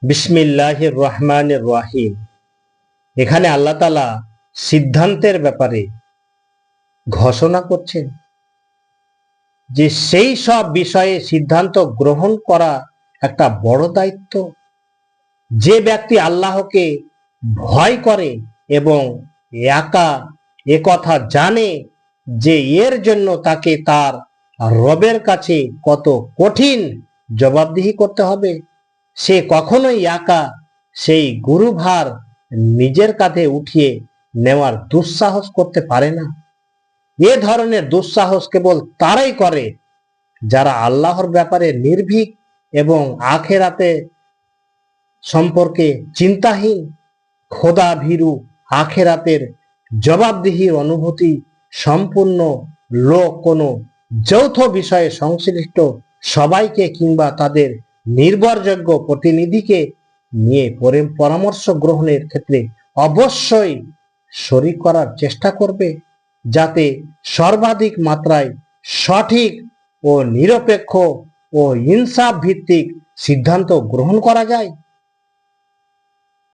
বিসমিল্লাহির রহমানির রহিম। এখানে আল্লাহ তাআলা সিদ্ধান্তের ব্যাপারে ঘোষণা করছেন যে সেই সব বিষয়ে সিদ্ধান্ত গ্রহণ করা একটা বড় দায়িত্ব। যে ব্যক্তি আল্লাহকে ভয় করে এবং একা একথা জানে যে এর জন্য তাকে তার রবের কাছে কত কঠিন জবাবদিহি করতে হবে, সে কখনোই একা সেই গুরুভার নিজের কাঁধে উঠিয়ে নেওয়ার দুঃসাহস করতে পারে না। এ ধরনের দুঃসাহস কেবল তারাই করে যারা আল্লাহর ব্যাপারে নির্ভীক এবং আখেরাতে সম্পর্কে চিন্তাহীন, খোদা ভীরু, আখেরাতের জবাবদিহির অনুভূতি সম্পূর্ণ লোক। কোনো যৌথ বিষয়ে সংশ্লিষ্ট সবাইকে কিংবা তাদের নির্ভরযোগ্য প্রতিনিধিকে নিয়ে পরামর্শ গ্রহণের ক্ষেত্রে অবশ্যই শরিক করার চেষ্টা করবে, যাতে সর্বাধিক মাত্রায় সঠিক ও নিরপেক্ষ ও ইনসাফ ভিত্তিক সিদ্ধান্ত গ্রহণ করা যায়।